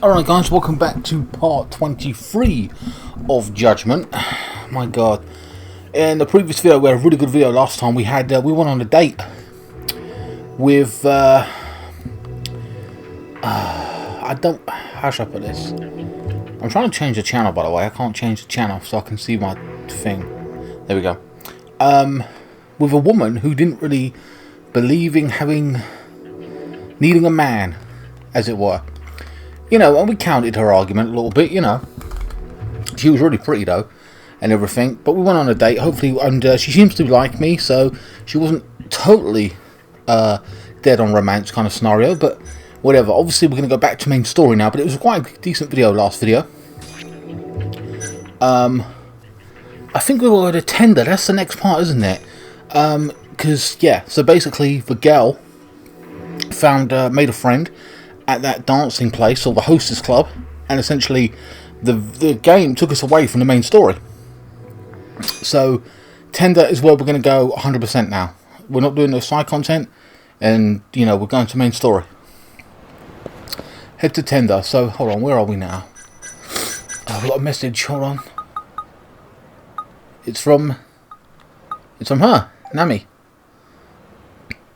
Alright guys, welcome back to part 23 of Judgment. My god. In the previous video, we had a really good video last time. We went on a date with how should I put this? I'm trying to change the channel, by the way. I can't change the channel so I can see my thing. There we go. With a woman who didn't really believe in needing a man, as it were. You know, and we counted her argument a little bit, you know. She was really pretty, though, and everything. But we went on a date, hopefully, and she seems to like me, so she wasn't totally dead on romance kind of scenario, but whatever. Obviously, we're going to go back to main story now, but it was quite a decent video last video. I think we were at a tender. That's the next part, isn't it? Because, yeah, so basically, the girl made a friend at that dancing place, or the hostess club, and essentially the game took us away from the main story. So tender is where we're going to go 100% now. We're not doing no side content, and you know, we're going to main story. Head to tender. So hold on, where are we now? I've got a message. Hold on. It's from her, Nami.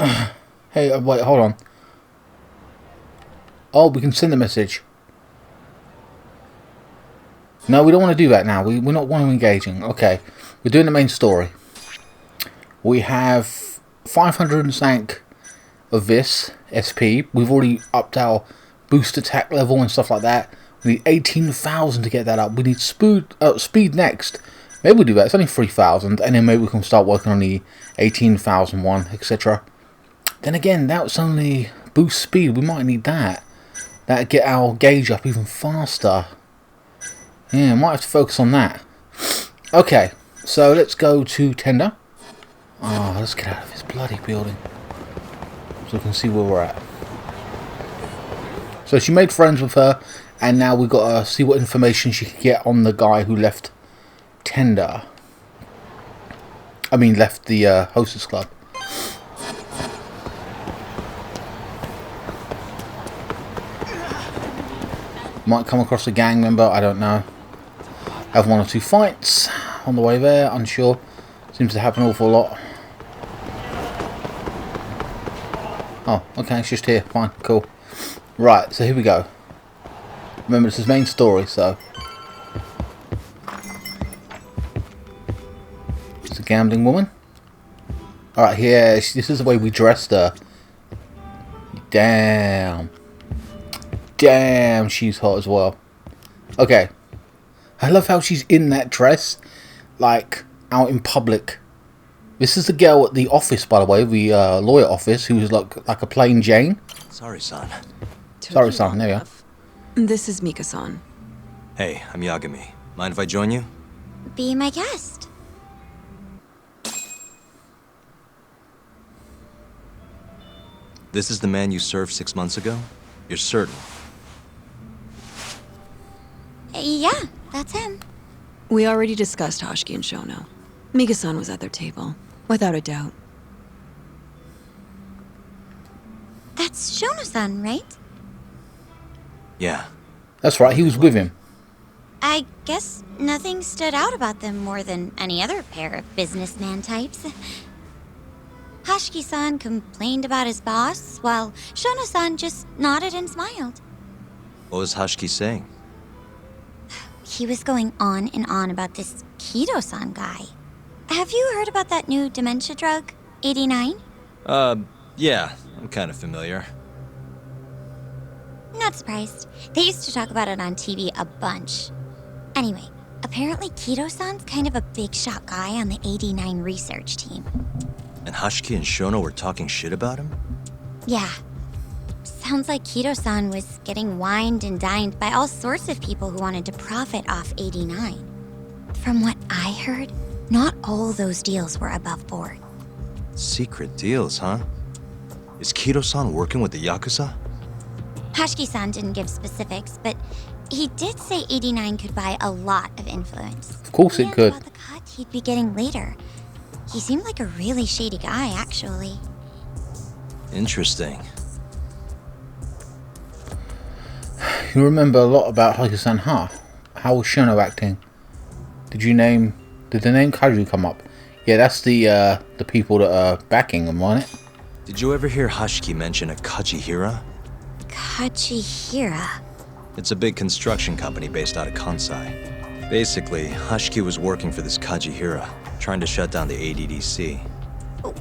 Hey, wait, hold on. Oh, we can send a message. No, we don't want to do that now. We're not want to engaging. Okay, we're doing the main story. We have 500 and sank of this SP. We've already upped our boost attack level and stuff like that. We need 18,000 to get that up. We need speed next. Maybe we'll do that. It's only 3,000, and then maybe we can start working on the 18,000 one, etc. Then again, that's only boost speed. We might need that. That'll get our gauge up even faster. Yeah, might have to focus on that. Okay, so let's go to tender. Oh, let's get out of this bloody building, so we can see where we're at. So she made friends with her, and now we've got to see what information she can get on the guy who left tender. I mean, left the hostess club. Might come across a gang member, I don't know. Have one or two fights on the way there, unsure. Seems to happen an awful lot. Oh, okay, it's just here. Fine, cool. Right, so here we go. Remember, this is main story, so. It's a gambling woman. Alright, here, this is the way we dressed her. Damn. Damn, she's hot as well. Okay. I love how she's in that dress, like, out in public. This is the girl at the office, by the way, the lawyer office, who is like a plain Jane. Sorry, son. Sorry, son. There you are. This is Mika-san. Hey, I'm Yagami. Mind if I join you? Be my guest. This is the man you served 6 months ago? You're certain? Yeah, that's him. We already discussed Hashaki and Shono. Mika-san was at their table, without a doubt. That's Shono-san, right? Yeah. That's right, he was with him. I guess nothing stood out about them more than any other pair of businessman types. Hashaki-san complained about his boss, while Shono-san just nodded and smiled. What was Hashaki saying? He was going on and on about this Kido-san guy. Have you heard about that new dementia drug, AD9? Yeah, I'm kind of familiar. Not surprised. They used to talk about it on TV a bunch. Anyway, apparently Kido-san's kind of a big shot guy on the AD9 research team. And Hashaki and Shono were talking shit about him? Yeah. Sounds like Kido-san was getting wined and dined by all sorts of people who wanted to profit off AD9. From what I heard, not all those deals were above board. Secret deals, huh? Is Kido-san working with the Yakuza? Hashiki-san didn't give specifics, but he did say AD9 could buy a lot of influence. Of course it could. About the cut he'd be getting later. He seemed like a really shady guy, actually. Interesting. you remember a lot about Haki-san, huh? How was Shono acting? Did the name Kaiju come up? Yeah, that's the people that are backing them, wasn't it? Did you ever hear Hashiki mention a Kajihira? Kajihira? It's a big construction company based out of Kansai. Basically, Hashiki was working for this Kajihira, trying to shut down the ADDC.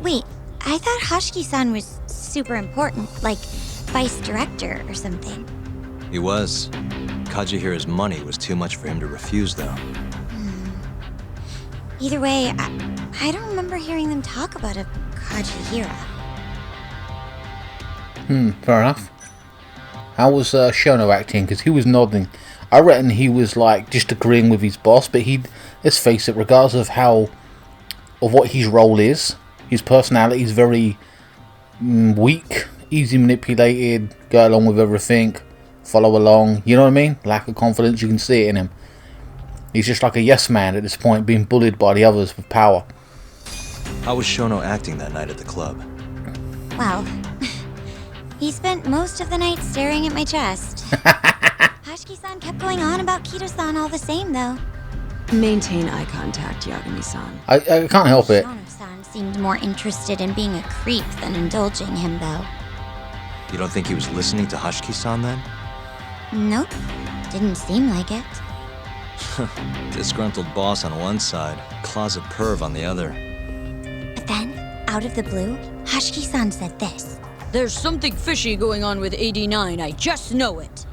Wait, I thought Hashiki-san was super important, like vice director or something. He was. Kajihira's money was too much for him to refuse, though. Either way, I don't remember hearing them talk about a Kajihira. Fair enough. How was Shono acting? Because he was nodding. I reckon he was like just agreeing with his boss, but let's face it, regardless of what his role is, his personality is very weak, easy manipulated, go along with everything, follow along, you know what I mean? Lack of confidence, you can see it in him. He's just like a yes man at this point, being bullied by the others with power. How was Shono acting that night at the club? Well, he spent most of the night staring at my chest. Hashiki-san kept going on about Kido-san all the same, though. Maintain eye contact, Yagami-san. I can't help it. Shono-san seemed more interested in being a creep than indulging him, though. You don't think he was listening to Hashiki-san then? Nope, didn't seem like it. Disgruntled boss on one side, closet perv on the other. But then, out of the blue, Hashiki-san said this. There's something fishy going on with AD9, I just know it.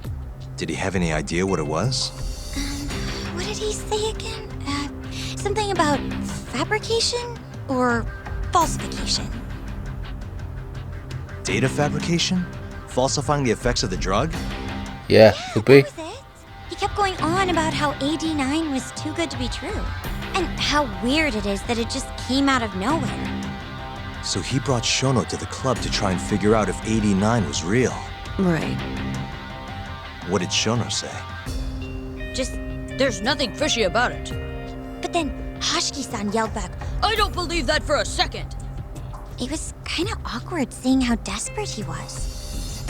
Did he have any idea what it was? What did he say again? Something about fabrication or falsification? Data fabrication? Falsifying the effects of the drug? Yeah, could be. That was it. He kept going on about how AD9 was too good to be true. And how weird it is that it just came out of nowhere. So he brought Shono to the club to try and figure out if AD9 was real. Right. What did Shono say? Just, there's nothing fishy about it. But then Hashiki-san yelled back, I don't believe that for a second. it was kind of awkward seeing how desperate he was.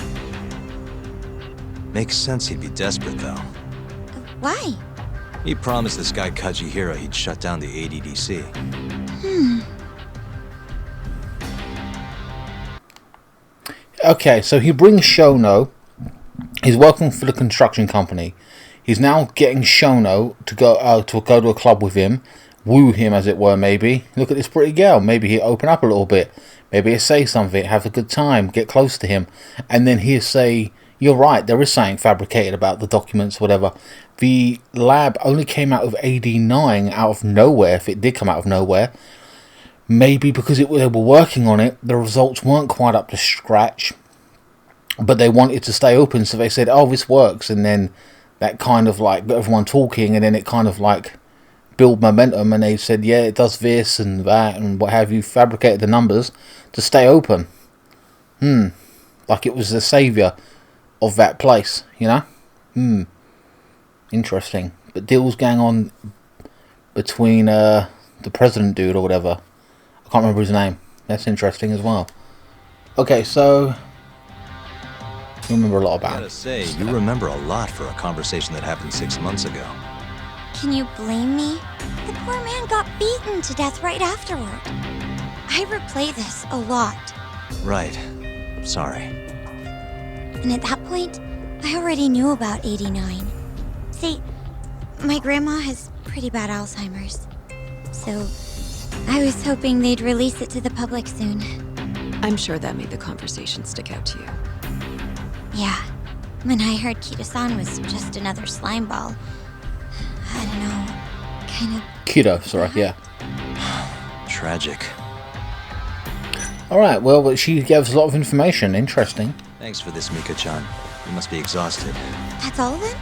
Makes sense he'd be desperate, though. Why? He promised this guy Kajihira he'd shut down the ADDC. Okay, so he brings Shono. He's working for the construction company. He's now getting Shono to go to a club with him, woo him as it were. Maybe look at this pretty girl. Maybe he'll open up a little bit. Maybe he'll say something, have a good time, get close to him, and then he'll say, "You're right. There is something fabricated about the documents, whatever." The lab only came out of AD9 out of nowhere. If it did come out of nowhere, maybe because they were working on it, the results weren't quite up to scratch. But they wanted to stay open, so they said, "Oh, this works," and then that kind of like got everyone talking, and then it kind of like build momentum, and they said, "Yeah, it does this and that and what have you." Fabricated the numbers to stay open. Like it was the savior of that place, you know. Interesting. But deals going on between the president dude or whatever. I can't remember his name. That's interesting as well. Okay, so you remember a lot I about gotta it. say, you remember a lot for a conversation that happened 6 months ago. Can you blame me? The poor man got beaten to death right afterward. I replay this a lot. Right. Sorry. And at that point, I already knew about AD9. See, my grandma has pretty bad Alzheimer's. So, I was hoping they'd release it to the public soon. I'm sure that made the conversation stick out to you. Yeah, when I heard Kido-san was just another slime ball, I don't know, kind of... Kido, sorry, yeah. Tragic. Alright, well, but she gave us a lot of information. Interesting. Thanks for this, Mika-chan. You must be exhausted. That's all of it?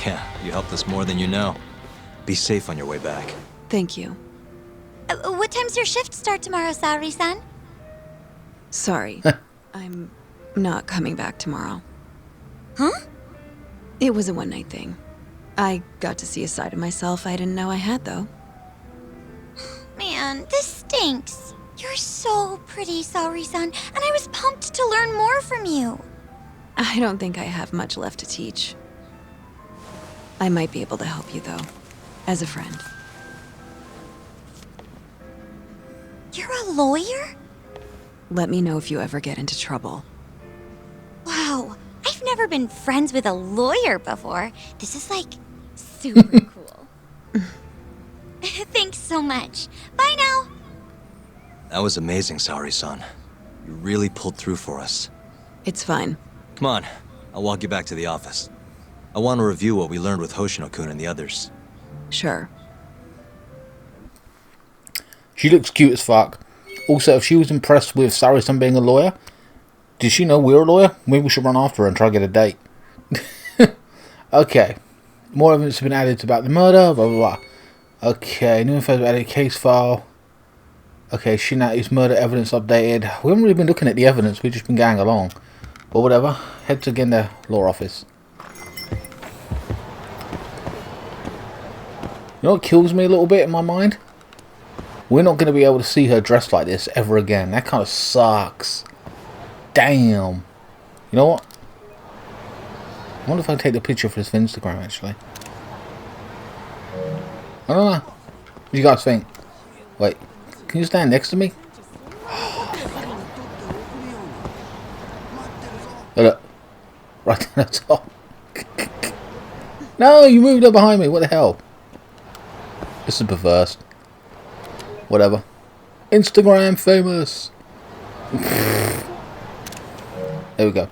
Yeah, you helped us more than you know. Be safe on your way back. Thank you. What time's your shift start tomorrow, Saori-san? Sorry. I'm not coming back tomorrow. Huh? It was a one-night thing. I got to see a side of myself I didn't know I had, though. Man, this stinks. You're so pretty, Saori-san, and I was pumped to learn more from you. I don't think I have much left to teach. I might be able to help you, though. As a friend. You're a lawyer? Let me know if you ever get into trouble. Wow, I've never been friends with a lawyer before. This is like super cool. Thanks so much. Bye now. That was amazing, Saori-san. You really pulled through for us. It's fine. Come on, I'll walk you back to the office. I want to review what we learned with Hoshino-kun and the others. Sure. She looks cute as fuck. Also, if she was impressed with Saori-san being a lawyer, did she know we're a lawyer? Maybe we should run after her and try to get a date. Okay. More evidence has been added about the murder, blah blah blah. Okay, new info about a case file. Okay, Shinati's murder evidence updated. We haven't really been looking at the evidence, we've just been going along. But whatever. Head to Genda Law Office. You know what kills me a little bit in my mind? We're not going to be able to see her dressed like this ever again. That kind of sucks. Damn. You know what? I wonder if I can take the picture for this for Instagram, actually. I don't know. What do you guys think? Wait. Can you stand next to me? Look. Right down the top. No, you moved up behind me. What the hell? This is perverse. Whatever. Instagram famous. There we go.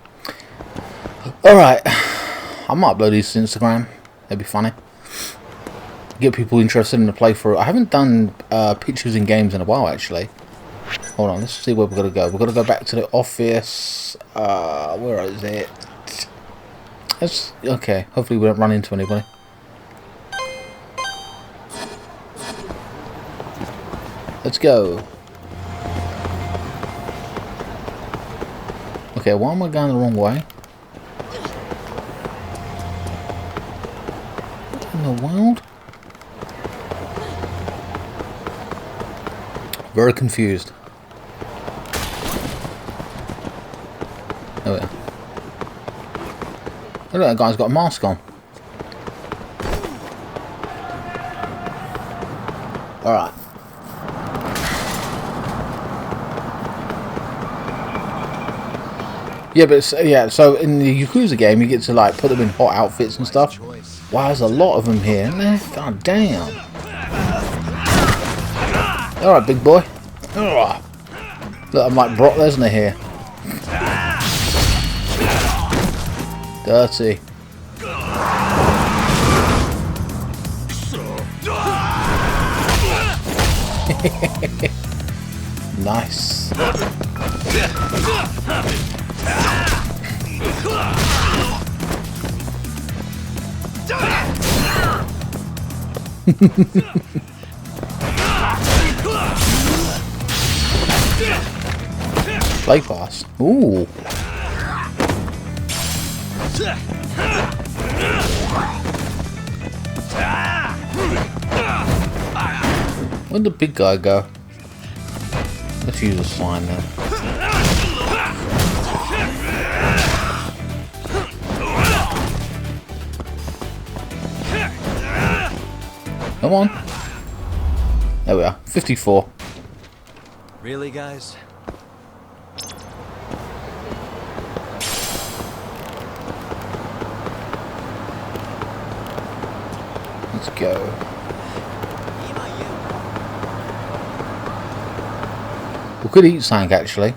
Alright. I might upload these to Instagram. That'd be funny. Get people interested in the playthrough. I haven't done pictures in games in a while, actually. Hold on, let's see where we're going to go. We're going to go back to the office. Where is it? Okay, hopefully we don't run into anybody. Let's go. Okay, why am I going the wrong way? What in the world? Very confused. Oh yeah. Look, that guy's got a mask on. Alright. Yeah, but yeah, so in the Yakuza game, you get to like put them in hot outfits and stuff. Wow, there's a lot of them here, isn't there? God damn. Alright, big boy. Ugh. Look, I'm like Brock Lesnar here. Dirty. Nice. Play pass. Ooh. Where'd the big guy go? Let's use a slime then. Come on. There we are. 54. Really, guys? Let's go. We could eat something actually.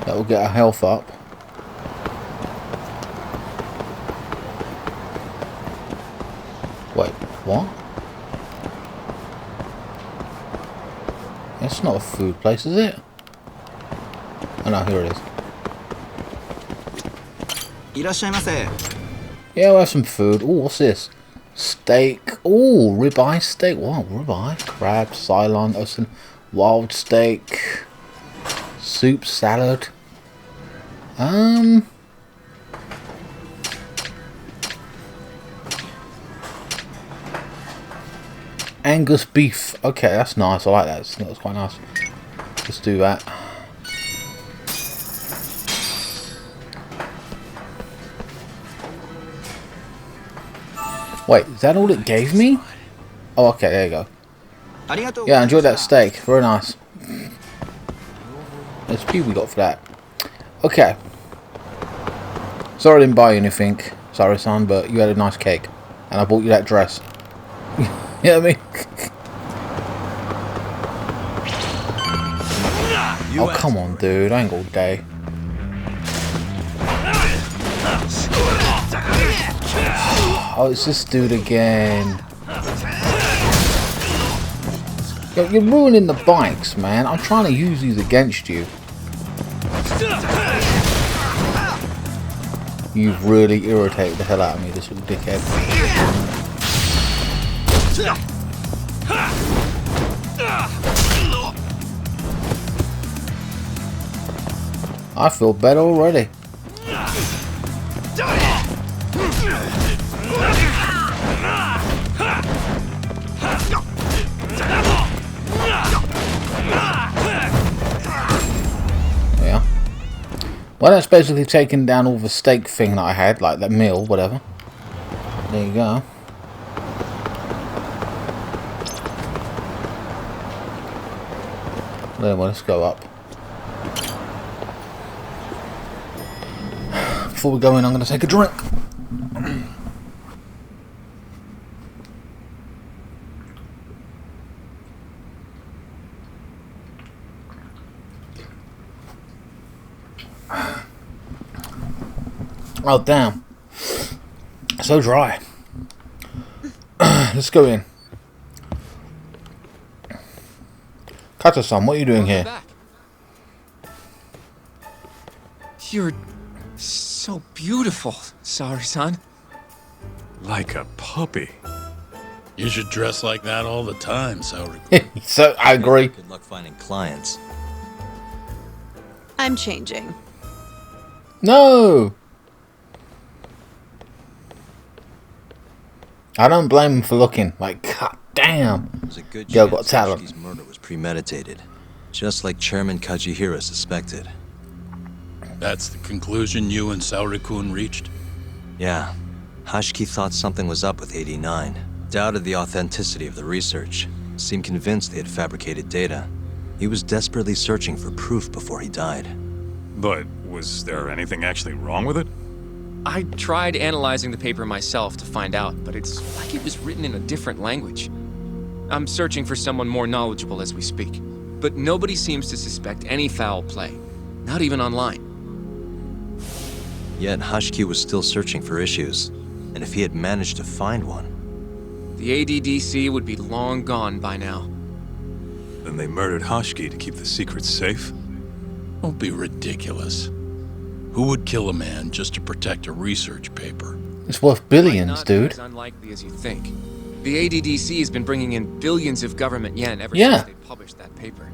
That will get our health up. Wait, what? It's not a food place, is it? Oh no, here it is. Yeah, we'll have some food. Ooh, what's this? Steak. Ooh, ribeye steak. Wow, ribeye. Crab, Cylon, Ocean, wild steak. Soup, salad. Angus beef. Okay, that's nice. I like that. That's quite nice. Let's do that. Wait, is that all it gave me? Oh, okay, there you go. Yeah, I enjoyed that steak. Very nice. SP we got for that. Okay. Sorry I didn't buy you anything, sorry son, but you had a nice cake. And I bought you that dress. You know what I mean? Oh, come on, dude. I ain't got all day. Oh, it's this dude again. You're ruining the bikes, man. I'm trying to use these against you. You've really irritated the hell out of me, this little dickhead. I feel better already. Yeah. Well, that's basically taking down all the steak thing that I had, like that meal, whatever. There you go. Well, let's go up. Before we go in, I'm going to take a drink. Oh, damn. So dry. Let's go in. Kata-san, what are you doing here? You're so beautiful, Sari-san. Like a puppy. You should dress like that all the time, Saro. So, I agree. Good luck finding clients. I'm changing. No! I don't blame him for looking. Like, god damn. There's a good Yo, chance got talent. Hashki's murder was premeditated, just like Chairman Kajihira suspected. That's the conclusion you and Saori-kun reached? Yeah. Hashiki thought something was up with AD9. Doubted the authenticity of the research. Seemed convinced they had fabricated data. He was desperately searching for proof before he died. But was there anything actually wrong with it? I tried analyzing the paper myself to find out, but it's like it was written in a different language. I'm searching for someone more knowledgeable as we speak, but nobody seems to suspect any foul play, not even online. Yet Hashiki was still searching for issues, and if he had managed to find one... The ADDC would be long gone by now. Then they murdered Hashiki to keep the secret safe? Don't be ridiculous. Who would kill a man just to protect a research paper? It's worth billions, Not dude. as unlikely as you think. The ADDC has been bringing in billions of government yen ever Yeah. since they published that paper.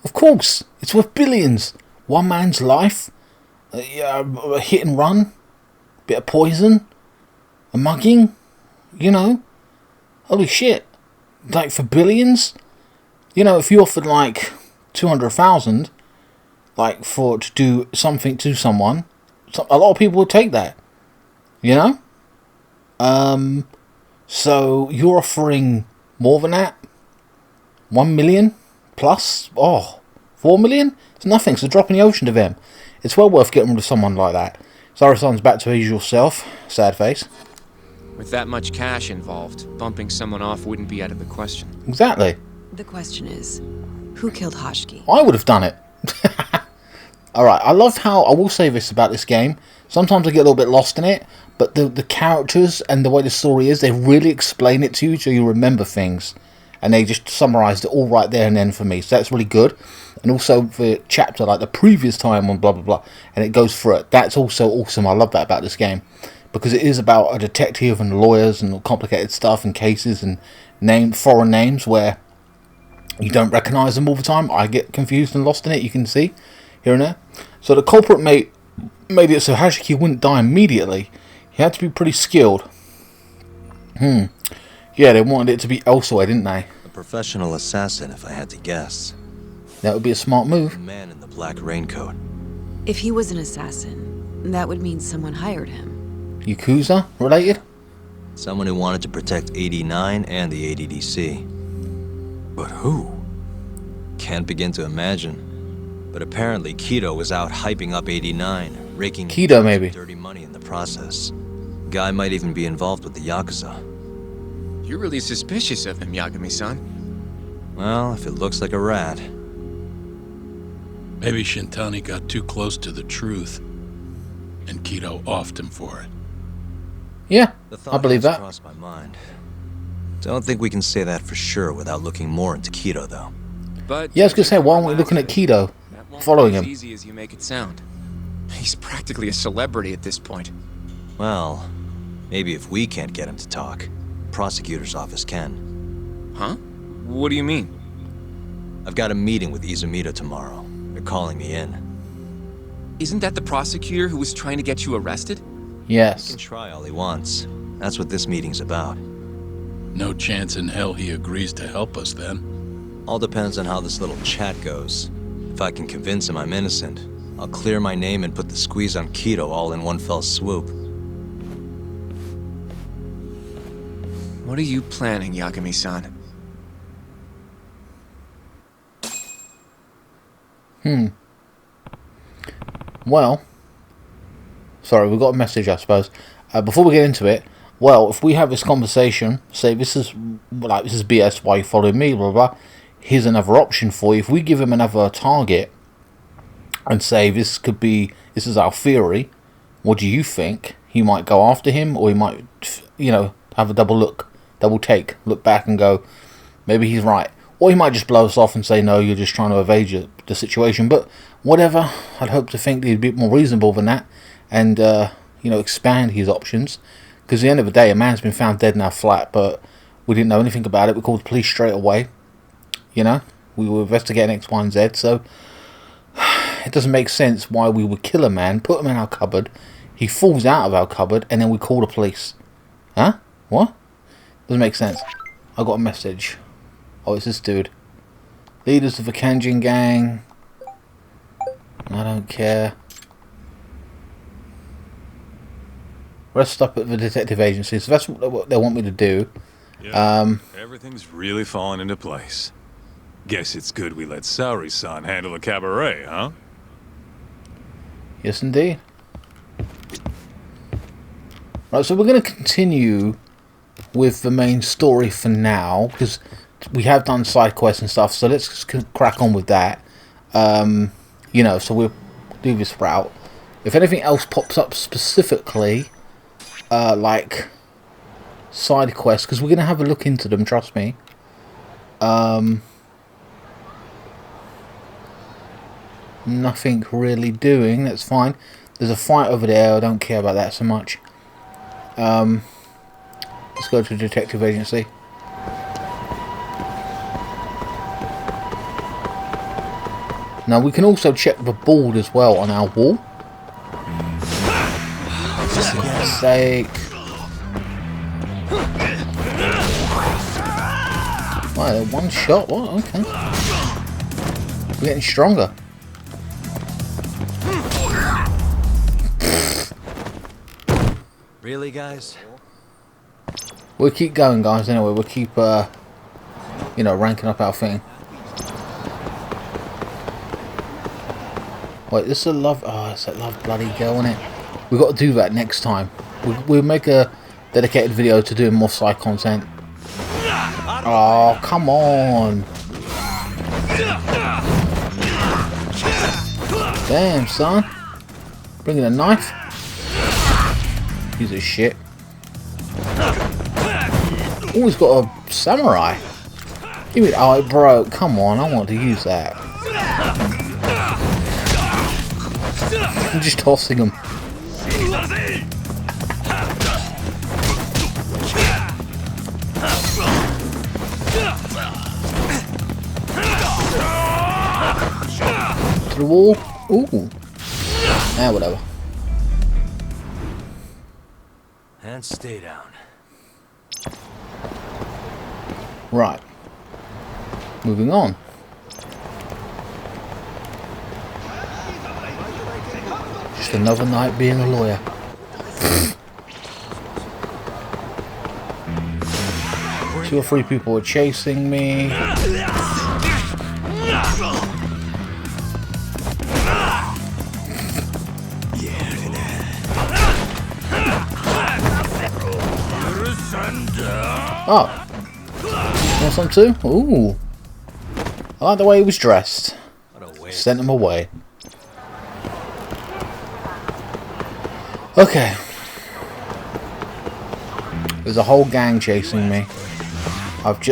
Of course. It's worth billions. One man's life. A hit and run. Bit of poison. A mugging. You know. Holy shit. Like, for billions? You know, if you offered, like, 200,000... like, to do something to someone, a lot of people would take that, you know? So, you're offering more than that? 1 million plus? Oh, 4 million? It's nothing, it's a drop in the ocean to them. It's well worth getting rid of someone like that. Saro-san's back to his usual self, sad face. With that much cash involved, bumping someone off wouldn't be out of the question. Exactly. The question is, who killed Hashiki? I would have done it. Alright, I love how, I will say this about this game, sometimes I get a little bit lost in it, but the characters and the way the story is, they really explain it to you so you remember things. And they just summarised it all right there and then for me, so that's really good. And also the chapter, like the previous time on blah blah blah, and it goes through it. That's also awesome, I love that about this game. Because it is about a detective and lawyers and complicated stuff and cases and foreign names where you don't recognise them all the time. I get confused and lost in it, you can see. Here and there. So the culprit made it so Hashiki wouldn't die immediately. He had to be pretty skilled. Yeah, they wanted it to be elsewhere, didn't they? A professional assassin, if I had to guess. That would be a smart move. The man in the black raincoat. If he was an assassin, that would mean someone hired him. Yakuza related? Someone who wanted to protect AD9 and the ADDC. But who? Can't begin to imagine. But apparently Kido was out hyping up AD9, raking in Kido, maybe. dirty money in the process. Guy might even be involved with the Yakuza. You're really suspicious of him, Yagami-san. Well, if it looks like a rat. Maybe Shintani got too close to the truth, and Kido offed him for it. Yeah, The I thought believe has that. crossed my mind. Don't think we can say that for sure without looking more into Kido, though. But Yeah, I was gonna say, why aren't we looking at Kido, that won't following be as him? easy as you make it sound. He's practically a celebrity at this point. Well, maybe if we can't get him to talk, prosecutor's office can. Huh? What do you mean? I've got a meeting with Izumito tomorrow. They're calling me in. Isn't that the prosecutor who was trying to get you arrested? He Yes. can try all he wants. That's what this meeting's about. No chance in hell he agrees to help us then. All depends on how this little chat goes. If I can convince him I'm innocent, I'll clear my name and put the squeeze on Kido all in one fell swoop. What are you planning, Yagami-san? Well, sorry, we got a message, I suppose. Before we get into it, well, if we have this conversation, say this is BS, why you following me, blah, blah, blah. Here's another option for you. If we give him another target and say this is our theory, what do you think? He might go after him, or he might, have a double take, look back and go, maybe he's right. Or he might just blow us off and say, no, you're just trying to evade the situation. But whatever, I'd hope to think that he'd be a bit more reasonable than that and, expand his options. Because at the end of the day, a man's been found dead in our flat, but we didn't know anything about it. We called the police straight away. We were investigating X, Y, and Z. So it doesn't make sense why we would kill a man, put him in our cupboard, he falls out of our cupboard, and then we call the police. Huh? What? Doesn't make sense. I got a message. Oh, it's this dude. Leaders of the Kanjin gang. I don't care. Rest up at the detective agency. So that's what they want me to do. Yeah, everything's really falling into place. Guess it's good we let Saori-san handle the cabaret, huh? Yes, indeed. Right, so we're going to continue with the main story for now, because we have done side quests and stuff, so let's just crack on with that. So we'll do this route. If anything else pops up specifically, like side quests, because we're going to have a look into them, trust me. Nothing really doing, that's fine. There's a fight over there, I don't care about that so much. Let's go to the detective agency. Now we can also check the board as well on our wall. For God's sake. Right, one shot, what? Okay. We're getting stronger. Really, guys? We'll keep going, guys, anyway. We'll keep, ranking up our thing. Wait, this is a love... Oh, it's that love bloody girl, isn't it? We've got to do that next time. We'll make a dedicated video to doing more side content. Oh, come on. Damn, son. Bringing a knife? Piece of shit. Oh, he's got a samurai. Give me... Oh, it broke. Come on, I want to use that. I'm just tossing him. To the wall. Ooh. Ah, whatever. And stay down. Right. Moving on. Just another night being a lawyer. 2 or 3 people are chasing me. Oh. You want some too? Ooh. I like the way he was dressed. Sent him away. Okay. There's a whole gang chasing me.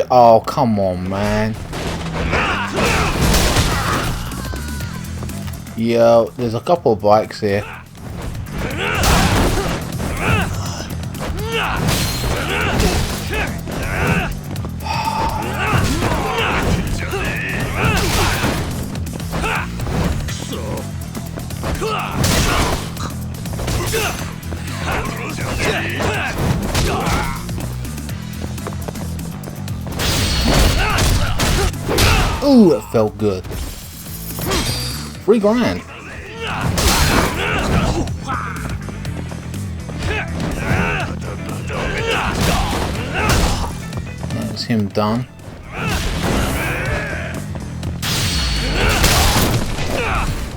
Oh, come on, man. Yo, there's a couple of bikes here. Ooh, that felt good. $3 grand. That's him done.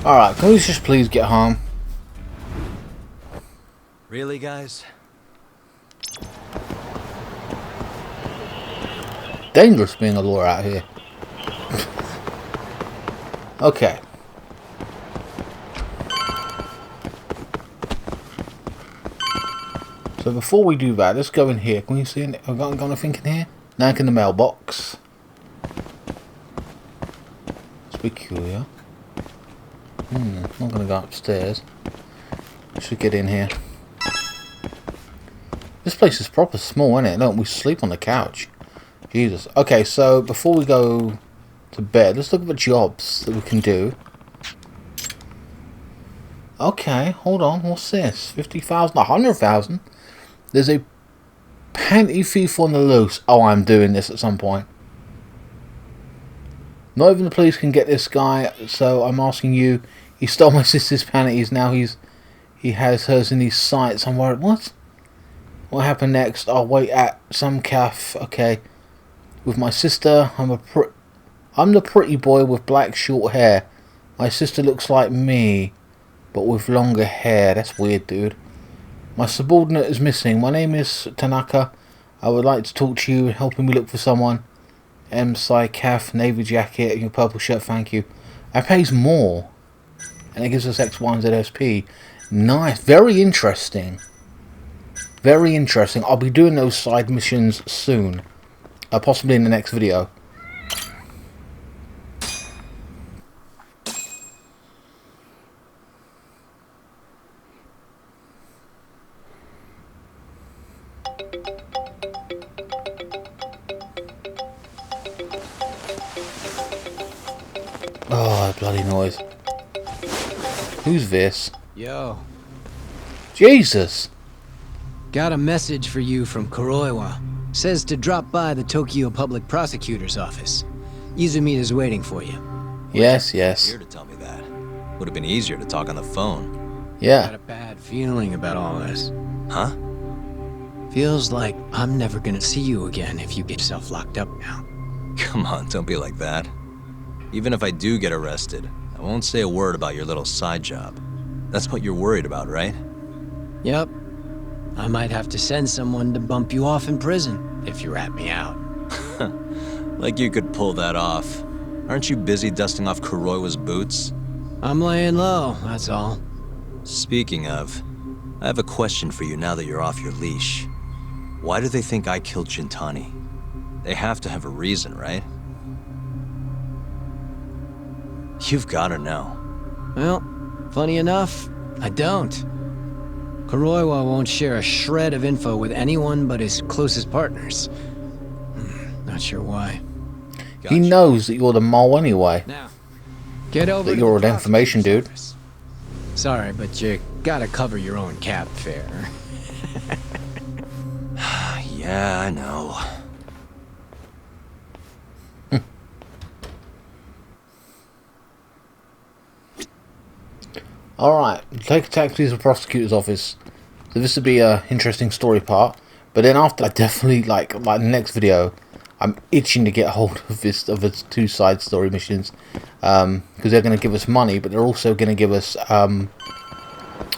Alright, can we just please get home? Really, guys? Dangerous being a lawyer out here. Okay. So before we do that, let's go in here. Can we see anything? Have I got anything in here? Nothing in the mailbox. It's peculiar. I'm not going to go upstairs. Should get in here. This place is proper small, isn't it? Don't we sleep on the couch? Jesus. Okay, so before we go to bed, let's look at the jobs that we can do. Okay, hold on. What's this? 50,000, 100,000. There's a panty thief on the loose. Oh, I'm doing this at some point. Not even the police can get this guy, so I'm asking you. He stole my sister's panties. Now he has hers in his sights. I'm worried. What? What happened next? I'll wait at some cafe. Okay. With my sister, I'm the pretty boy with black short hair. My sister looks like me, but with longer hair. That's weird, dude. My subordinate is missing. My name is Tanaka. I would like to talk to you, helping me look for someone. M-Psy Caf, navy jacket, and your purple shirt, thank you. That pays more. And it gives us X, Y, and Z SP. Nice. Very interesting. Very interesting. I'll be doing those side missions soon. Possibly in the next video. Oh, that bloody noise. Who's this? Yo. Jesus! Got a message for you from Kuroiwa. Says to drop by the Tokyo Public Prosecutor's office. Izumina's waiting for you. Yes, yes. Here to tell me that. Would have been easier to talk on the phone. Yeah. Got a bad feeling about all this. Huh? Feels like I'm never gonna see you again if you get yourself locked up now. Come on, don't be like that. Even if I do get arrested, I won't say a word about your little side job. That's what you're worried about, right? Yep. I might have to send someone to bump you off in prison if you rat me out. Like you could pull that off. Aren't you busy dusting off Kuroiwa's boots? I'm laying low, that's all. Speaking of, I have a question for you now that you're off your leash. Why do they think I killed Shintani? They have to have a reason, right? You've gotta know. Well, funny enough, I don't. Kuroiwa won't share a shred of info with anyone but his closest partners. Not sure why. He knows that you're the mole anyway. Now, get over That to you're the an information dude. office. Sorry, but you gotta cover your own cab fare. Yeah, I know. Alright, take a taxi to the prosecutor's office. So this would be a interesting story part. But then after, I definitely, like the next video, I'm itching to get hold of this, of its 2 side story missions, because they're going to give us money, but they're also going to give us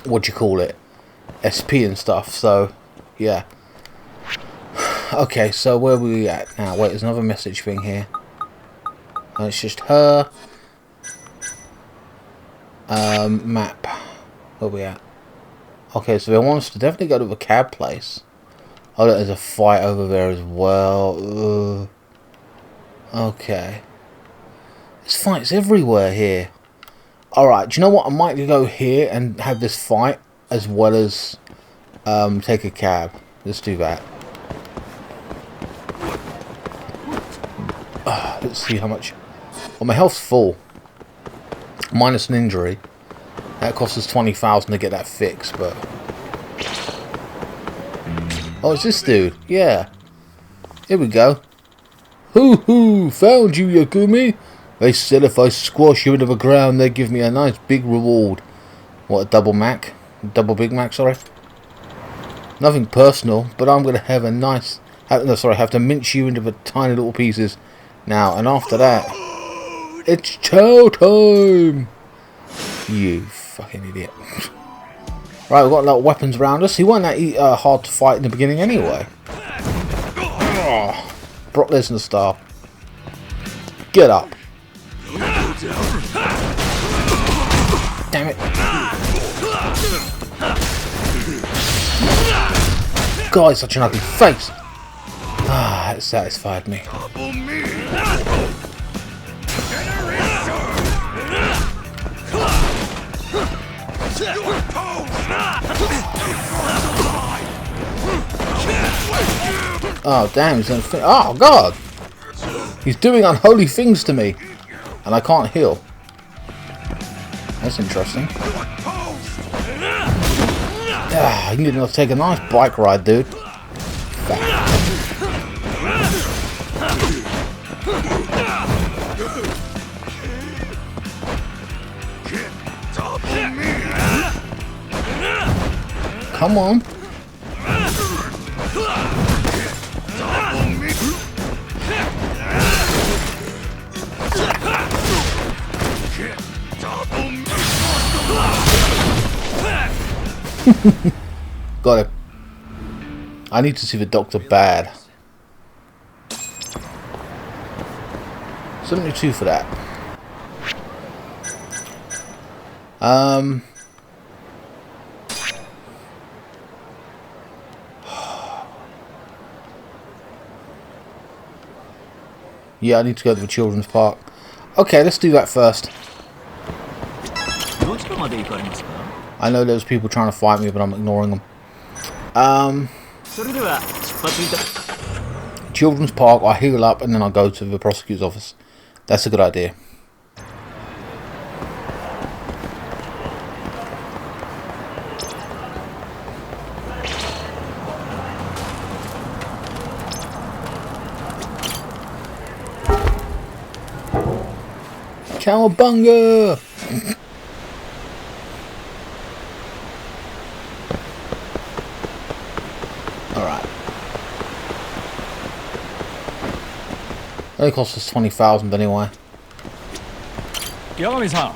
what do you call it, SP and stuff. So yeah. Okay, so where are we at now? Wait, there's another message thing here. It's just her. Map. Where are we at? Okay, so they want us to definitely go to the cab place. Oh, there's a fight over there as well. Okay. There's fights everywhere here. Alright, do you know what? I might go here and have this fight as well as take a cab. Let's do that. Let's see how much. Well, my health's full. Minus an injury. That costs us 20,000 to get that fixed, but... Oh, it's this dude. Yeah. Here we go. Hoo hoo! Found you, Yakumi! They said if I squash you into the ground, they'd give me a nice big reward. What, a double Mac? Double Big Mac, sorry. Nothing personal, but I'm going to have a nice... No, sorry, have to mince you into the tiny little pieces. Now, and after that... It's chow time! You fucking idiot. Right, we've got a lot of weapons around us. He wasn't that hard to fight in the beginning anyway. Oh, Brock Lesnar style. Get up. Damn it. God, it's such an ugly face. Ah, it satisfied me. Oh damn, he's oh god! He's doing unholy things to me, and I can't heal. That's interesting. Ah, you need to take a nice bike ride, dude. Come on. Got it. I need to see the doctor bad. 72 for that. Yeah, I need to go to the children's park. Okay, let's do that first. I know there's people trying to fight me, but I'm ignoring them. Children's park, I heal up and then I go to the prosecutor's office. That's a good idea. Cowabunga! Alright. Only cost us 20,000 anyway. Yagami-san.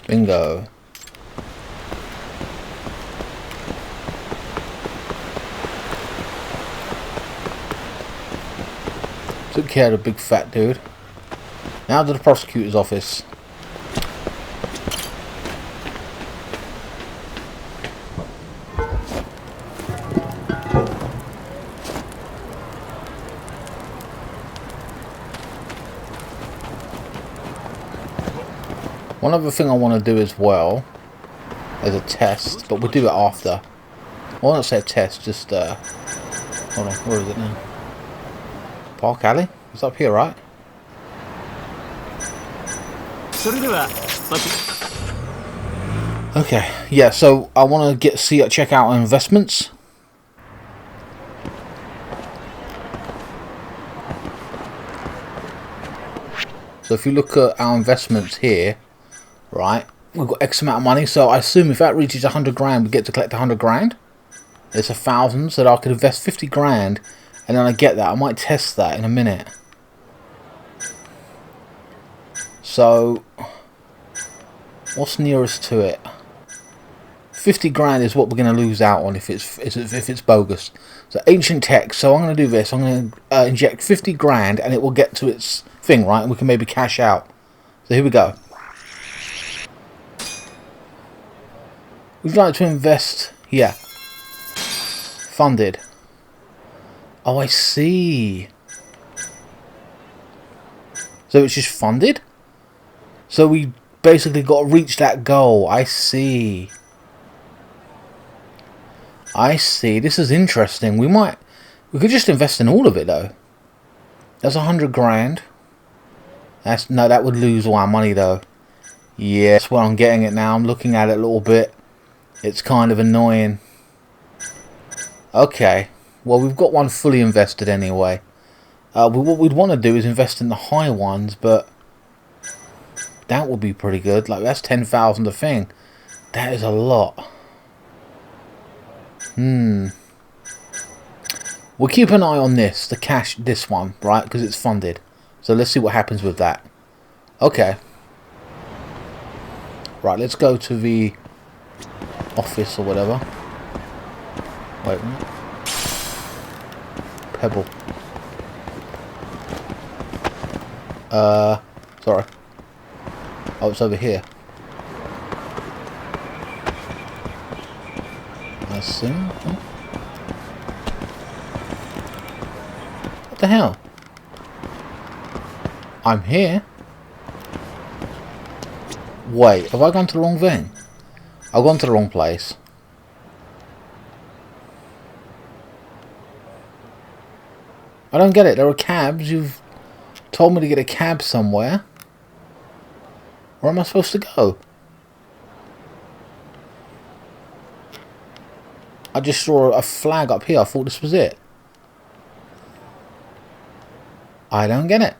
Bingo. Took care of the big fat dude. Now to the prosecutor's office. One other thing I want to do as well as a test, but we'll do it after. I won't say a test, just hold on, where is it now? Park Alley? It's up here, right? Okay, yeah, so I want to check out our investments. So if you look at our investments here, right, we've got X amount of money. So I assume if that reaches 100 grand, we get to collect 100 grand. It's 1,000, so that I could invest 50 grand, and then I get that. I might test that in a minute. So, what's nearest to it? 50 grand is what we're going to lose out on if it's bogus. So ancient text. So I'm going to do this. I'm going to inject 50 grand, and it will get to its thing, right? And we can maybe cash out. So here we go. Would you like to invest here? Funded. Oh, I see. So it's just funded? So we basically got to reach that goal. I see. I see. This is interesting. We could just invest in all of it though. That's 100 grand. No, that would lose all our money though. Yeah, that's where I'm getting it now. I'm looking at it a little bit. It's kind of annoying. Okay. Well, we've got one fully invested anyway. What we'd want to do is invest in the high ones, but that would be pretty good. Like, that's 10,000 a thing. That is a lot. We'll keep an eye on this, the cash, this one, right? Because it's funded. So let's see what happens with that. Okay. Right, let's go to the office or whatever. Wait a minute. Pebble. Sorry. Oh, it's over here. Let's see. What the hell? I'm here. Wait, have I gone to the wrong thing? I've gone to the wrong place. I don't get it. There are cabs. You've told me to get a cab somewhere. Where am I supposed to go? I just saw a flag up here. I thought this was it. I don't get it.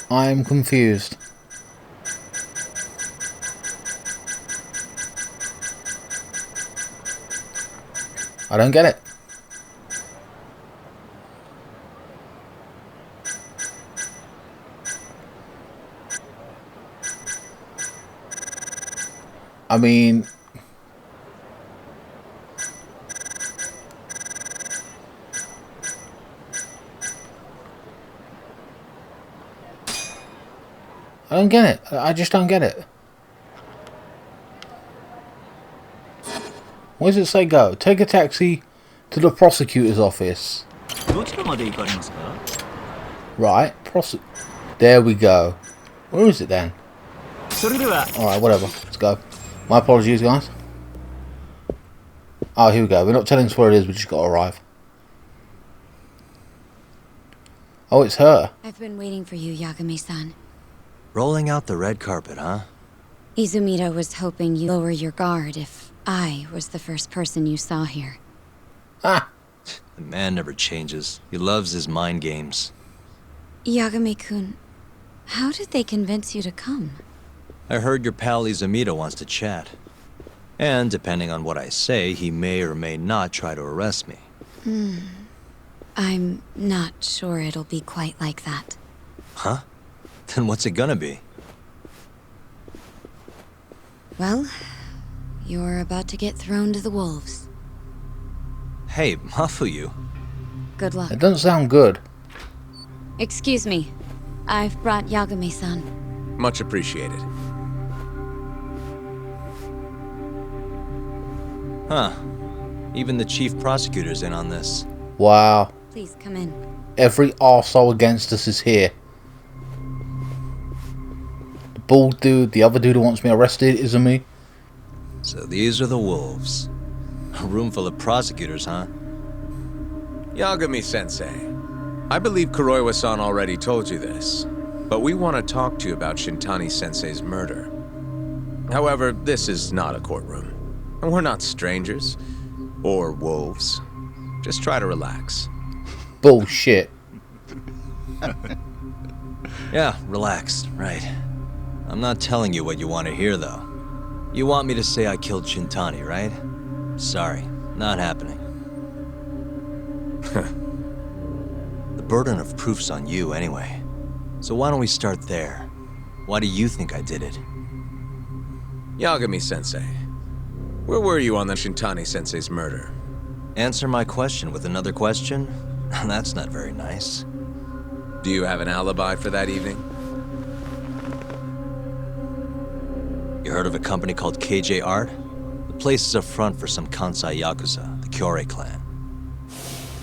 I'm confused. I don't get it. I mean, I don't get it. I just don't get it. Where does it say go? Take a taxi to the prosecutor's office. Right, there we go. Where is it then? Alright, whatever. Let's go. My apologies, guys. Oh, here we go. We're not telling us where it is, we just got to arrive. Oh, it's her. I've been waiting for you, Yagami-san. Rolling out the red carpet, huh? Izumida was hoping you'd lower your guard if I was the first person you saw here. Ah! The man never changes. He loves his mind games. Yagami-kun, how did they convince you to come? I heard your pal Izumida wants to chat. And depending on what I say, he may or may not try to arrest me. I'm not sure it'll be quite like that. Huh? Then what's it gonna be? Well, you're about to get thrown to the wolves. Hey, Mafuyu. Good luck. It doesn't sound good. Excuse me. I've brought Yagami-san. Much appreciated. Huh. Even the chief prosecutor's in on this. Wow. Please come in. Every arsehole against us is here. The bald dude, the other dude who wants me arrested, Izumi. So these are the wolves. A room full of prosecutors, huh? Yagami-sensei, I believe Kuroiwa-san already told you this, but we want to talk to you about Shintani-sensei's murder. However, this is not a courtroom. And we're not strangers. Or wolves. Just try to relax. Bullshit. Yeah, relax, right. I'm not telling you what you want to hear, though. You want me to say I killed Shintani, right? Sorry, not happening. The burden of proof's on you, anyway. So why don't we start there? Why do you think I did it? Yagami-sensei, where were you on the Shintani-sensei's murder? Answer my question with another question? That's not very nice. Do you have an alibi for that evening? You heard of a company called KJ Art? The place is a front for some Kansai Yakuza, the Kyorei clan.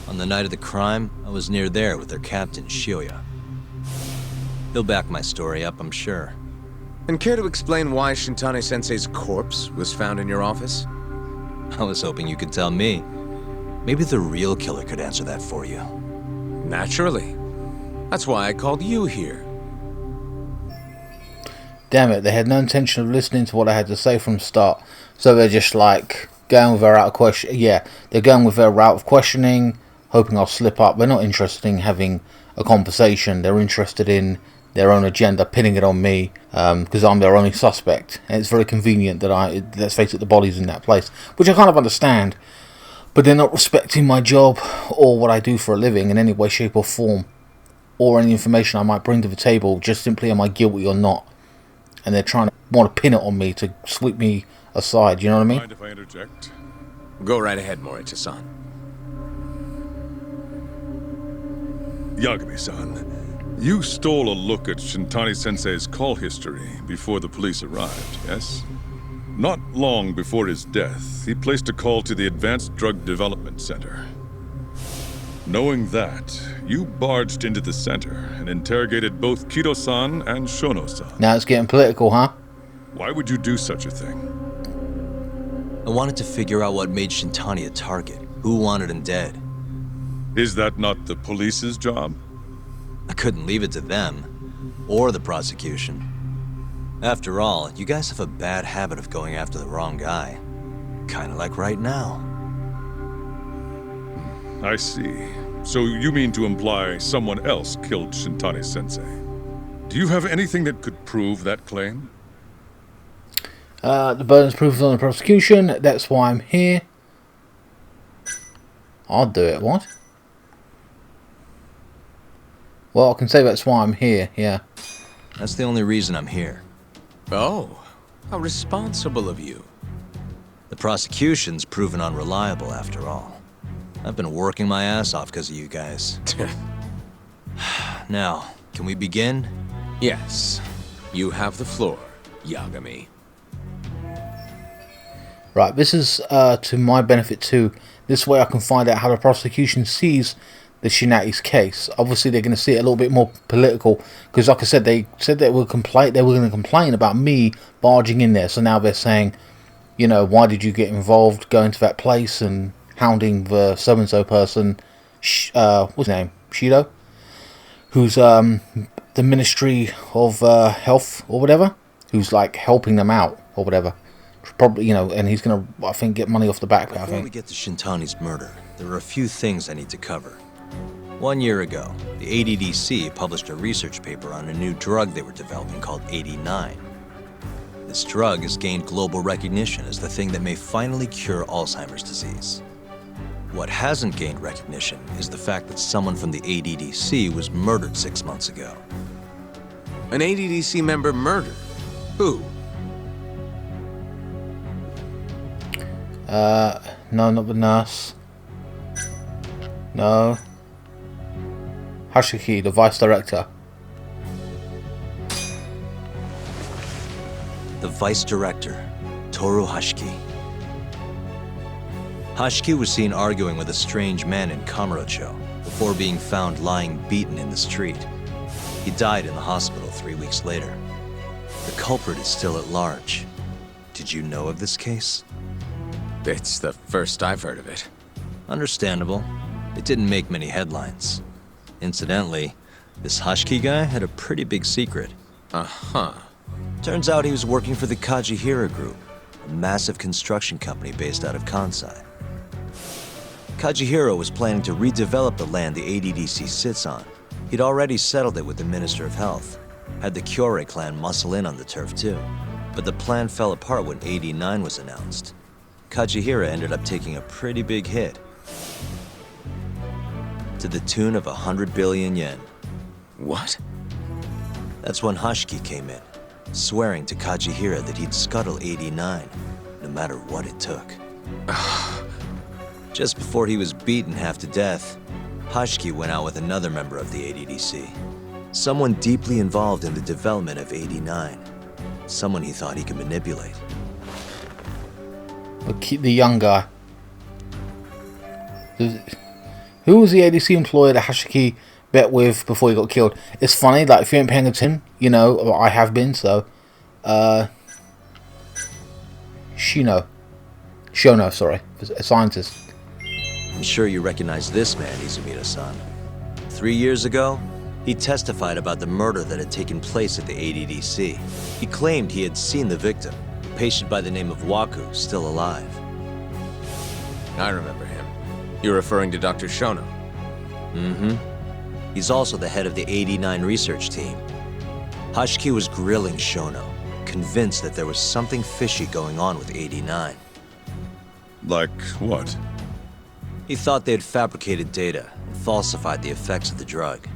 On the night of the crime, I was near there with their captain, Shioya. He'll back my story up, I'm sure. And care to explain why Shintani-sensei's corpse was found in your office? I was hoping you could tell me. Maybe the real killer could answer that for you. Naturally. That's why I called you here. Damn it, they had no intention of listening to what I had to say from the start. So they're just like going with their route of question. Yeah, they're going with their route of questioning, hoping I'll slip up. They're not interested in having a conversation. They're interested in their own agenda, pinning it on me, because I'm their only suspect. And it's very convenient that let's face it, the body's in that place, which I kind of understand. But they're not respecting my job or what I do for a living in any way, shape or form, or any information I might bring to the table, just simply am I guilty or not. And they're trying to want to pin it on me to sweep me aside, you know what I mean? Mind if I interject? Go right ahead, Morita-san. Yagami-san, you stole a look at Shintani-sensei's call history before the police arrived, yes? Not long before his death, he placed a call to the Advanced Drug Development Center. Knowing that, you barged into the center and interrogated both Kido-san and Shono-san. Now it's getting political, huh? Why would you do such a thing? I wanted to figure out what made Shintani a target. Who wanted him dead? Is that not the police's job? I couldn't leave it to them. Or the prosecution. After all, you guys have a bad habit of going after the wrong guy. Kinda like right now. I see. So you mean to imply someone else killed Shintani-sensei? Do you have anything that could prove that claim? The burden's proof is on the prosecution. That's why I'm here. I'll do it. What? Well, I can say that's why I'm here, yeah. That's the only reason I'm here. Oh, how responsible of you. The prosecution's proven unreliable after all. I've been working my ass off because of you guys. Now, can we begin? Yes. You have the floor, Yagami. Right, this is to my benefit too. This way I can find out how the prosecution sees the Shinati's case. Obviously they're going to see it a little bit more political, because like I said, they said they were going to complain about me barging in there. So now they're saying, you know, why did you get involved going to that place and hounding the so-and-so person, what's his name, Kido, who's the Ministry of Health or whatever, who's like helping them out or whatever. Probably, you know, and he's going to, I think, get money off the back. Before we get to Shintani's murder, there are a few things I need to cover. 1 year ago, the ADDC published a research paper on a new drug they were developing called AD9. This drug has gained global recognition as the thing that may finally cure Alzheimer's disease. What hasn't gained recognition is the fact that someone from the ADDC was murdered 6 months ago. An ADDC member murdered? Who? No, not the nurse. No. Hashaki, the vice director. The vice director, Toru Hashaki. Hashaki was seen arguing with a strange man in Kamurocho before being found lying beaten in the street. He died in the hospital 3 weeks later. The culprit is still at large. Did you know of this case? It's the first I've heard of it. Understandable. It didn't make many headlines. Incidentally, this Hashaki guy had a pretty big secret. Uh-huh. Turns out he was working for the Kajihira Group, a massive construction company based out of Kansai. Kajihira was planning to redevelop the land the ADDC sits on. He'd already settled it with the Minister of Health, had the Kyorei clan muscle in on the turf too. But the plan fell apart when AD9 was announced. Kajihira ended up taking a pretty big hit, to the tune of 100 billion yen. What? That's when Hashaki came in, swearing to Kajihira that he'd scuttle AD9, no matter what it took. Just before he was beaten half to death, Hashaki went out with another member of the ADDC. Someone deeply involved in the development of AD9. Someone he thought he could manipulate. The young guy. Who was the ADC employee that Hashaki bet with before he got killed? It's funny, like, if you ain't paying attention, you know, I have been, so. Shono, sorry. A scientist. I'm sure you recognize this man, Izumida-san. 3 years ago, he testified about the murder that had taken place at the ADDC. He claimed he had seen the victim, a patient by the name of Waku, still alive. I remember him. You're referring to Dr. Shono? Mm-hmm. He's also the head of the AD9 research team. Hashaki was grilling Shono, convinced that there was something fishy going on with AD9. Like what? He thought they had fabricated data and falsified the effects of the drug.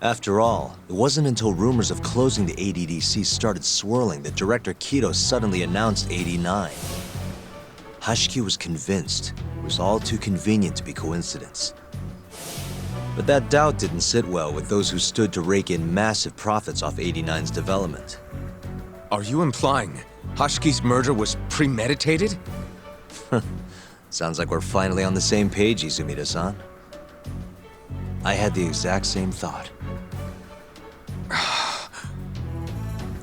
After all, it wasn't until rumors of closing the ADDC started swirling that Director Kido suddenly announced AD9. Hashaki was convinced it was all too convenient to be coincidence. But that doubt didn't sit well with those who stood to rake in massive profits off AD9's development. Are you implying Hashaki's murder was premeditated? Sounds like we're finally on the same page, Izumida-san. I had the exact same thought.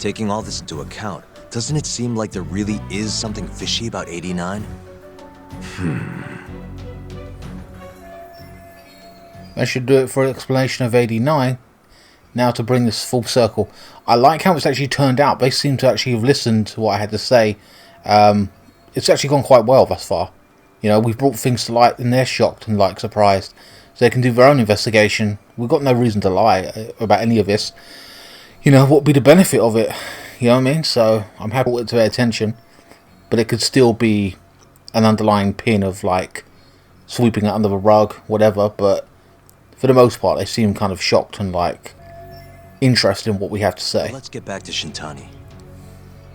Taking all this into account, doesn't it seem like there really is something fishy about AD9? I should do it for an explanation of AD9. Now to bring this full circle. I like how it's actually turned out. They seem to actually have listened to what I had to say. It's actually gone quite well thus far. You know, we've brought things to light and they're shocked and, like, surprised. So they can do their own investigation. We've got no reason to lie about any of this. You know, what would be the benefit of it? You know what I mean? So I'm happy to their attention. But it could still be an underlying pin of, like, sweeping it under the rug, whatever. But for the most part, they seem kind of shocked and, like, interested in what we have to say. Let's get back to Shintani.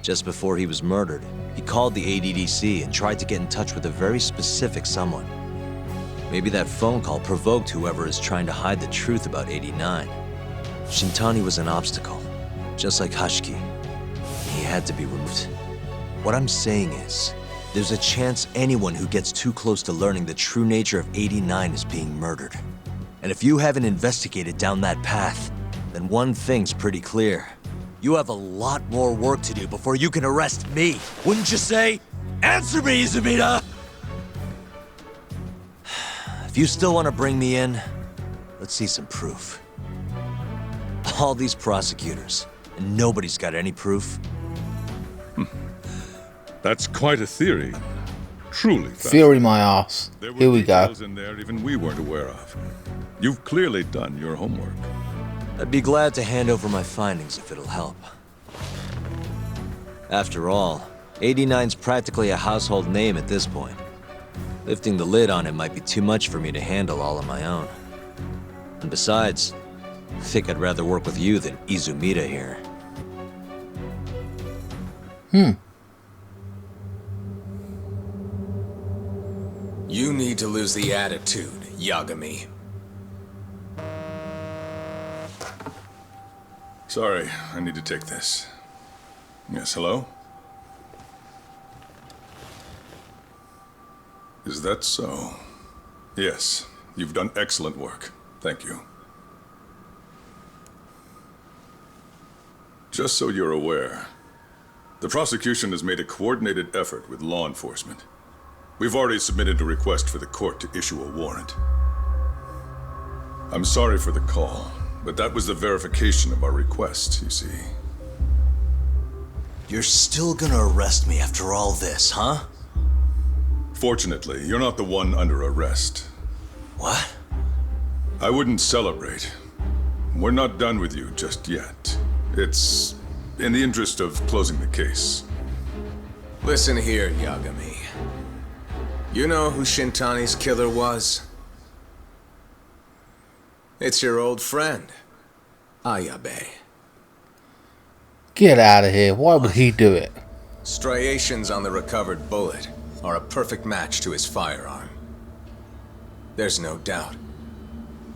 Just before he was murdered, he called the ADDC and tried to get in touch with a very specific someone. Maybe that phone call provoked whoever is trying to hide the truth about AD9. Shintani was an obstacle, just like Hashaki. He had to be removed. What I'm saying is, there's a chance anyone who gets too close to learning the true nature of AD9 is being murdered. And if you haven't investigated down that path, then one thing's pretty clear. You have a lot more work to do before you can arrest me, wouldn't you say? Answer me, Izumida! If you still want to bring me in, let's see some proof. All these prosecutors, and nobody's got any proof. That's quite a theory. Truly Theory my ass. There were Here we go. details in there even we weren't aware of. You've clearly done your homework. I'd be glad to hand over my findings if it'll help. After all, AD9's practically a household name at this point. Lifting the lid on it might be too much for me to handle all on my own. And besides, I think I'd rather work with you than Izumida here. You need to lose the attitude, Yagami. Sorry, I need to take this. Yes, hello? Is that so? Yes, you've done excellent work. Thank you. Just so you're aware, the prosecution has made a coordinated effort with law enforcement. We've already submitted a request for the court to issue a warrant. I'm sorry for the call, but that was the verification of our request, you see. You're still gonna arrest me after all this, huh? Fortunately, you're not the one under arrest. What? I wouldn't celebrate. We're not done with you just yet. It's in the interest of closing the case. Listen here, Yagami. You know who Shintani's killer was? It's your old friend, Ayabe. Get out of here. Why would he do it? Striations on the recovered bullet are a perfect match to his firearm. There's no doubt.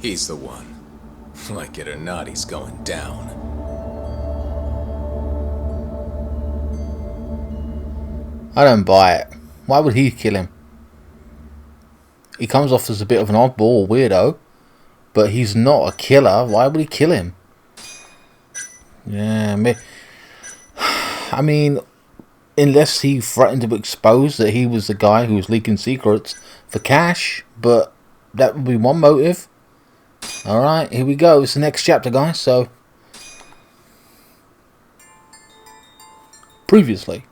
He's the one. Like it or not, he's going down. I don't buy it. Why would he kill him? He comes off as a bit of an oddball weirdo, but he's not a killer. Why would he kill him? Yeah, I mean, unless he threatened to expose that he was the guy who was leaking secrets for cash, but that would be one motive. Alright, here we go. It's the next chapter, guys, so... Previously.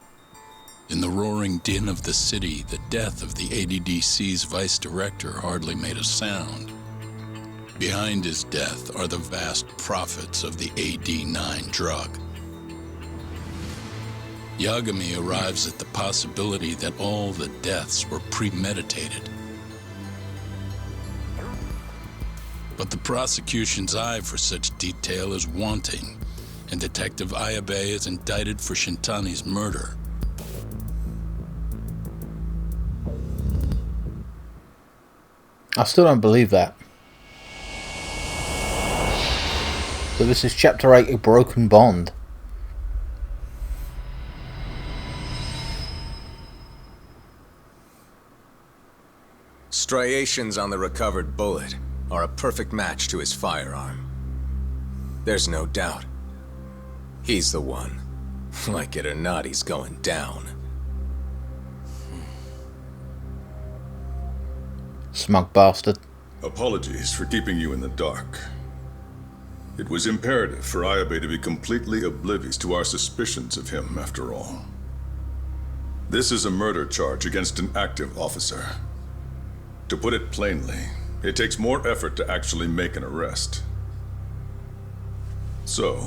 In the roaring din of the city, the death of the ADDC's vice director hardly made a sound. Behind his death are the vast profits of the AD9 drug. Yagami arrives at the possibility that all the deaths were premeditated. But the prosecution's eye for such detail is wanting, and Detective Ayabe is indicted for Shintani's murder. I still don't believe that. So this is Chapter 8, A Broken Bond. Striations on the recovered bullet are a perfect match to his firearm. There's no doubt. He's the one. Like it or not, he's going down. Smug bastard. Apologies for keeping you in the dark. It was imperative for Ayabe to be completely oblivious to our suspicions of him, after all. This is a murder charge against an active officer. To put it plainly, it takes more effort to actually make an arrest. So,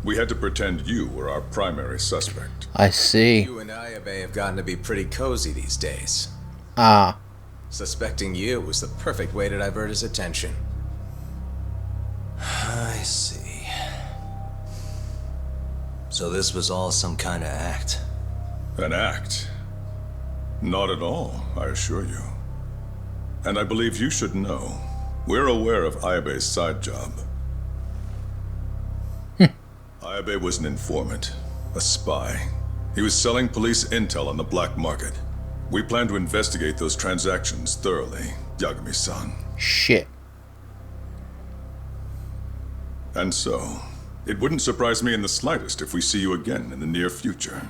we had to pretend you were our primary suspect. I see. You and Ayabe have gotten to be pretty cozy these days. Ah. Suspecting you was the perfect way to divert his attention. I see. So this was all some kind of act? An act? Not at all, I assure you. And I believe you should know, we're aware of Ayabe's side job. Ayabe was an informant, a spy. He was selling police intel on the black market. We plan to investigate those transactions thoroughly, Yagami-san. Shit. And so, it wouldn't surprise me in the slightest if we see you again in the near future.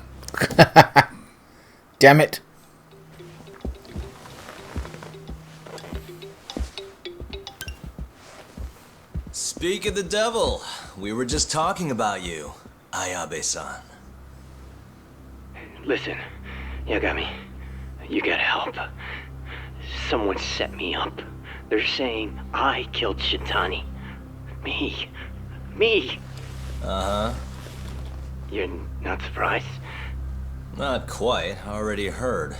Damn it. Speak of the devil, we were just talking about you, Ayabe-san. Listen, Yagami, you gotta help. Someone set me up. They're saying I killed Shintani. Me. Uh-huh. You're not surprised? Not quite, already heard.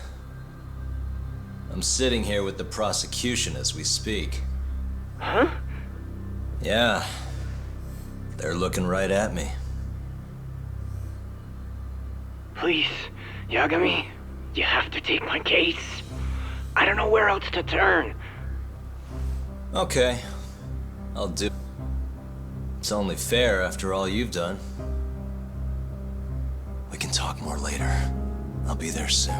I'm sitting here with the prosecution as we speak. Huh? Yeah. They're looking right at me. Please, Yagami, you have to take my case. I don't know where else to turn. Okay. I'll do. It's only fair after all you've done. We can talk more later. I'll be there soon.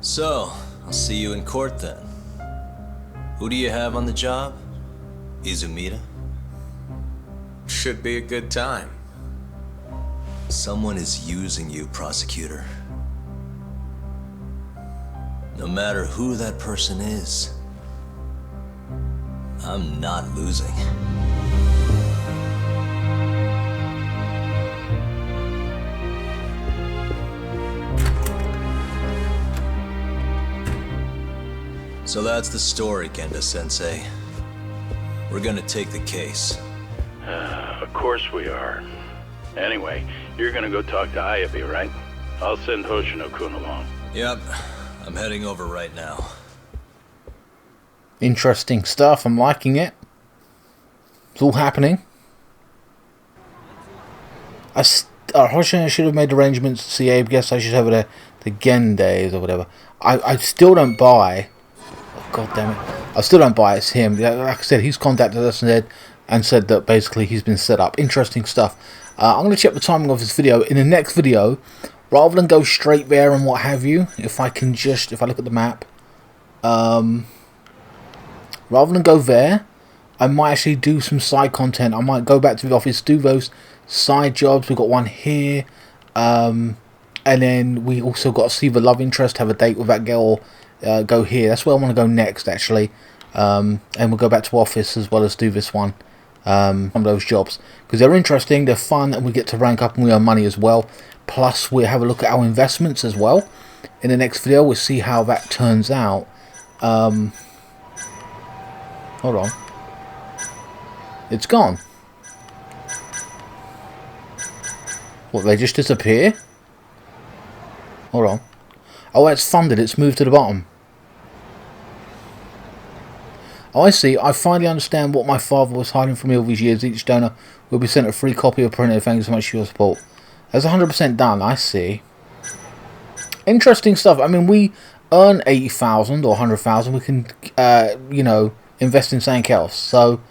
So, I'll see you in court then. Who do you have on the job? Izumida? Should be a good time. Someone is using you, prosecutor. No matter who that person is, I'm not losing. So that's the story, Genda-sensei. We're gonna take the case. Of course we are. Anyway, you're gonna go talk to Ayabe, right? I'll send Hoshino-kun along. Yep, I'm heading over right now. Interesting stuff. I'm liking it. It's all happening. Hoshino should have made arrangements to see Abe. Guess I should have the Gendays or whatever. I still don't buy. Oh, God damn it! I still don't buy it's him. Like I said, he's contacted us and said that basically he's been set up. Interesting stuff. I'm going to check the timing of this video. In the next video, rather than go straight there and what have you, if I look at the map, rather than go there, I might actually do some side content. I might go back to the office, do those side jobs. We've got one here, and then we also got to see the love interest, have a date with that girl, go here. That's where I want to go next, actually. And we'll go back to office as well as do this one. Some of those jobs, because they're interesting, they're fun, and we get to rank up and we earn money as well. Plus we have a look at our investments as well. In the next video we'll see how that turns out. Hold on, it's gone. What, they just disappear? Hold on. Oh, it's funded, it's moved to the bottom. Oh, I see. I finally understand what my father was hiding from me all these years. Each donor will be sent a free copy of printed. Thank you so much for your support. That's 100% done. I see. Interesting stuff. I mean, we earn 80,000 or 100,000. We can, you know, invest in something else. So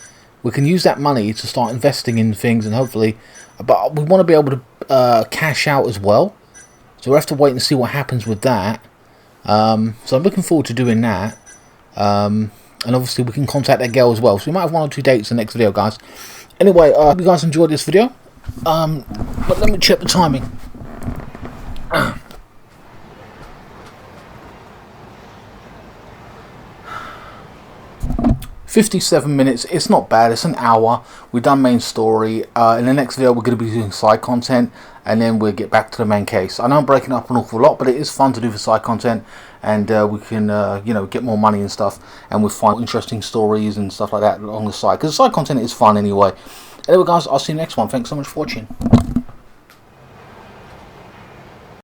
we can use that money to start investing in things and hopefully. But we want to be able to cash out as well. So we'll have to wait and see what happens with that. So I'm looking forward to doing that. And obviously we can contact that girl as well. So we might have 1 or 2 dates in the next video, guys. Anyway, I hope you guys enjoyed this video. But let me check the timing. 57 minutes. It's not bad. It's an hour. We've done main story. In the next video we're going to be doing side content, and then we'll get back to the main case. I know I'm breaking up an awful lot, but it is fun to do the side content, and we can you know, get more money and stuff, and we'll find interesting stories and stuff like that along the side, because the side content is fun anyway. Anyway guys, I'll see you next one. Thanks so much for watching.